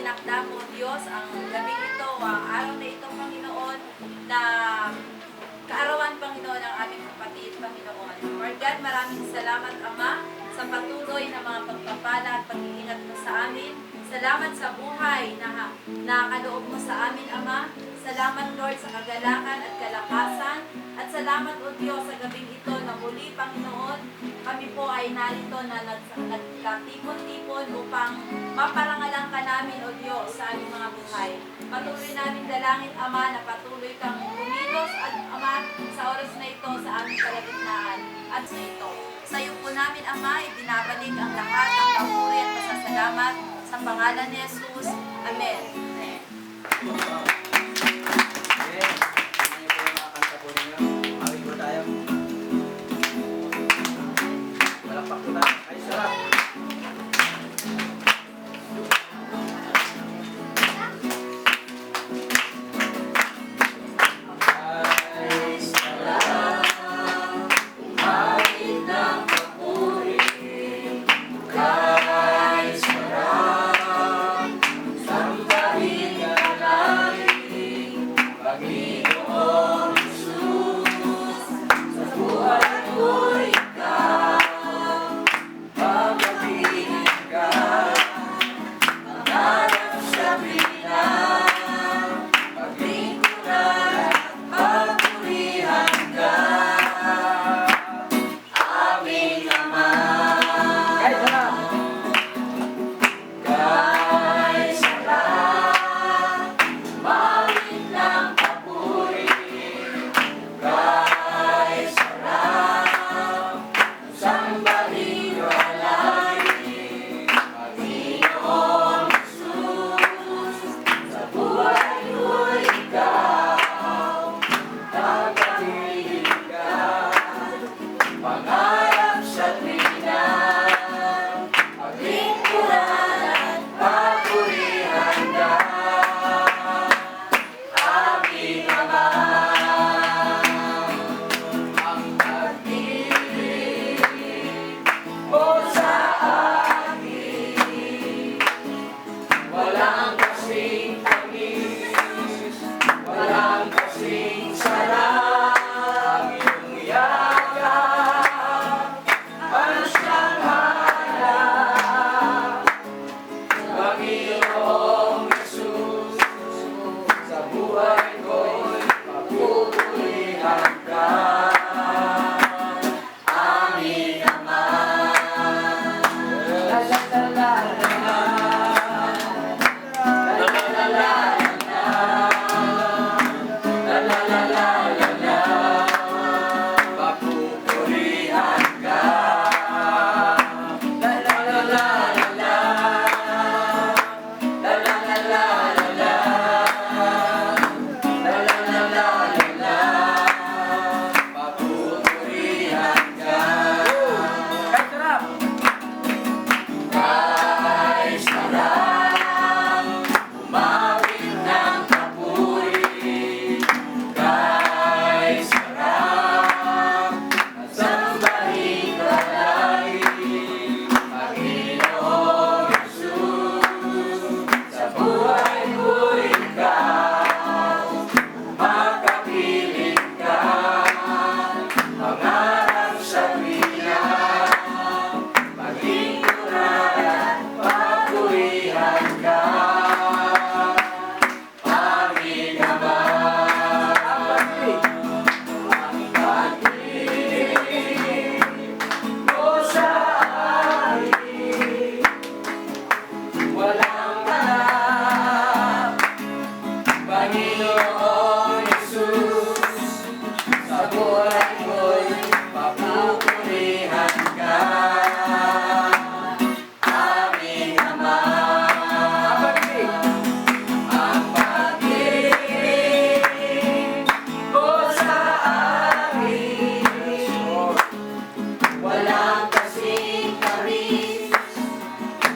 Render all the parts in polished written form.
itinakda mo, Diyos, ang gabing ito, ang araw na ito, Panginoon, na kaarawan, Panginoon, ng aming kapatid, Panginoon. Lord God, maraming salamat, Ama, sa patuloy na mga pagpapala at pag-iingat mo sa amin. Salamat sa buhay na kaloob mo sa amin, Ama. Salamat, Lord, sa kagalakan at kalakasan. At salamat, O Diyos, sa gabing ito na muli, Panginoon, kami po ay narito na nagkatipon-tipon upang maparangalan ka namin, O Diyos, sa aming mga buhay. Patuloy namin dalangin, Ama, na patuloy kang kumilos at Ama, sa oras na ito, sa aming kalagitnaan. At sa ito, sa iyo po namin, Ama, ibinabalik ang lahat ng papuri at pasasalamat sa pangalan ni Jesus. Amen. Amen.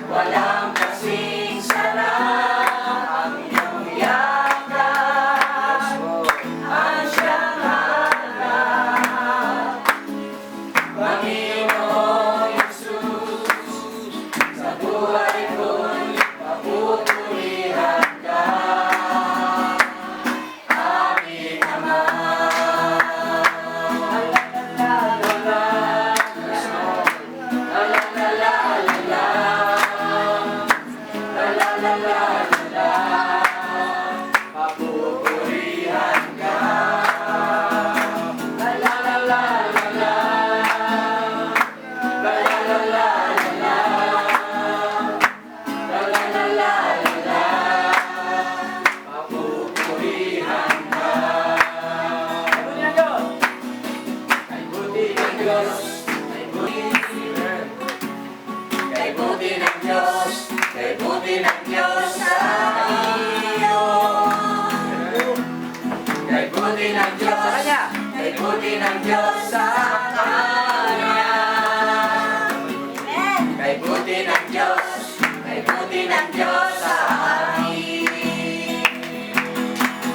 Walang kasing sarap ang iyong yakan. ng Diyos sa Kanya. Kay buti ng Diyos sa Kanya. Kay buti ng Diyos, kay buti ng Diyos sa amin.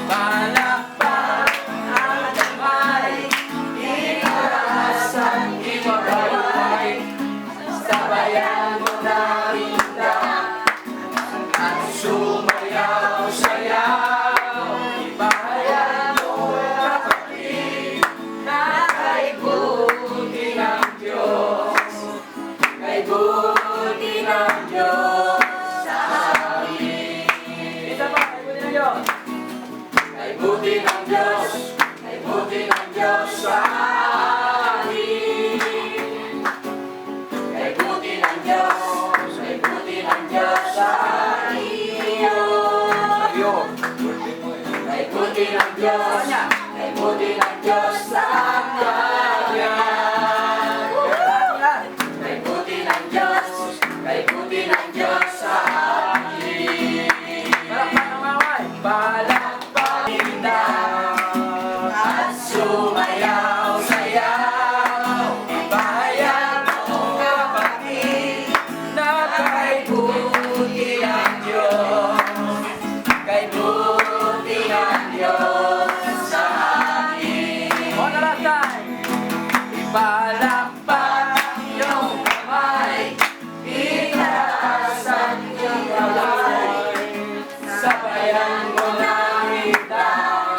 Palakpak ang damay, iarasan, iwagayway, sabayan mo na rinda, at sumayaw, sayaw, ibayan mo kapatid, na kay buti ng Diyos, kay buti ng Diyos sa amin. Isa pa, kay buti ng Diyos. Kay buti ng Diyos, kay buti ng Diyos sa amin. Kay buti ng Diyos, kay buti ng Diyos sa iyo. Kay buti ng Diyos, kay buti ng Diyos sa kanya. Kay buti ng Diyos, kay buti ng Diyos sa amin. Palakpak kita at sumayaw, sayaw, ibayan mo kapatid, na kay buti ng Diyos, kay buti ng Diyos sa amin. One last time. Ipalakpak iyong kamay, itaasan iyong kamay, sabayan mo na itaw,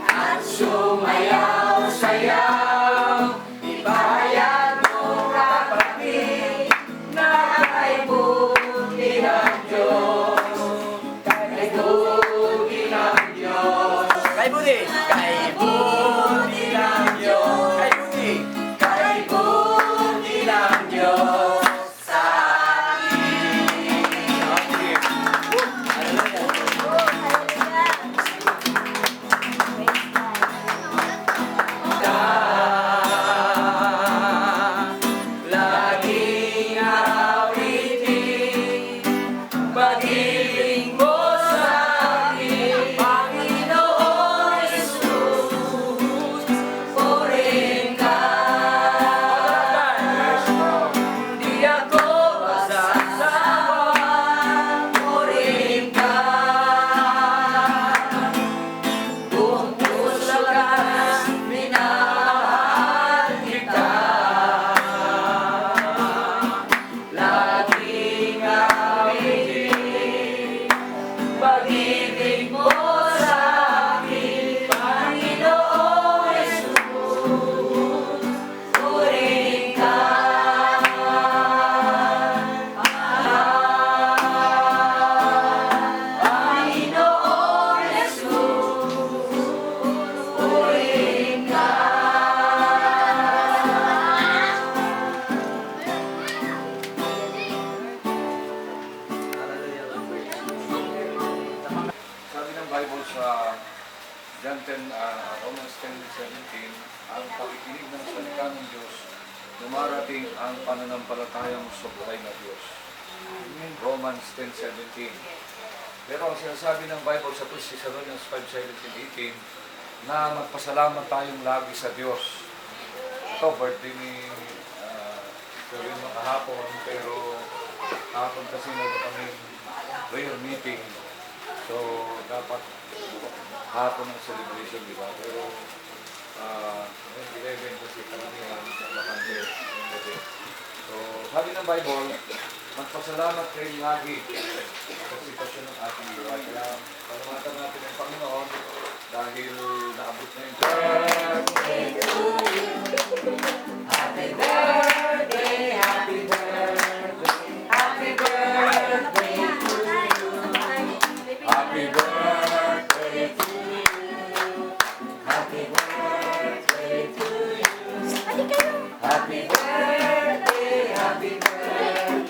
at sumayaw, sayaw, ibayan mo kapatid, na kay buti ng Diyos, kay buti ng Diyos. Kay buti! Kay buti ng Diyos! Kay buti! Kay buti ng Diyos sa atin! Laging awitin, pag-ibig mo sa akin, Panginoon Jesus, purihin ka. Di ako masasawa, purihin ka. Buong puso ka, minamahal kita. Laging awitin, pag-ibig mo sa akin, Panginoon Jesus, purihin ka. Panginoon Jesus, purihin ka. Sabi ng Bible sa John 10, Romans 10:17, ang pakikinig ng salita ng Diyos, dumarating ang pananampalatayang supply na Diyos. Romans 10:17. Pero ang sinasabi ng Bible sa 1 Thessalonians 5:17-18, na magpasalamat tayong lagi sa Diyos. Ito, birthday ni Sister Wilma kahapon, pero kahapon kasi meron kami prayer meeting. So, dapat hapon ang celebration, di ba? Pero, 11 kasi karamihan sa bakante. So, sabi ng Bible, magpasalamat kayo lagi sa sitwasyon ng ating buhay. Kaya, palamatan natin ang Panginoon dahil naabot na yung Birthday to you. Happy birthday, happy birthday, happy birthday to you. Happy birthday to you. Happy birthday to you. Happy birthday, happy birthday,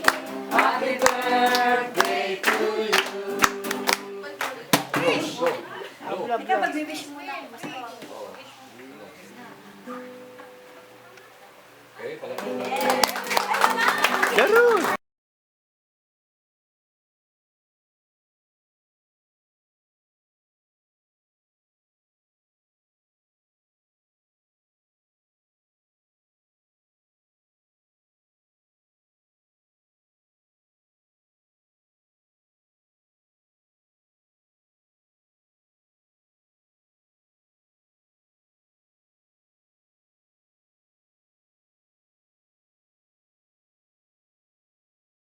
happy birthday to you. Ikaw mag-wish muna. Okay, palapit na. Ganun!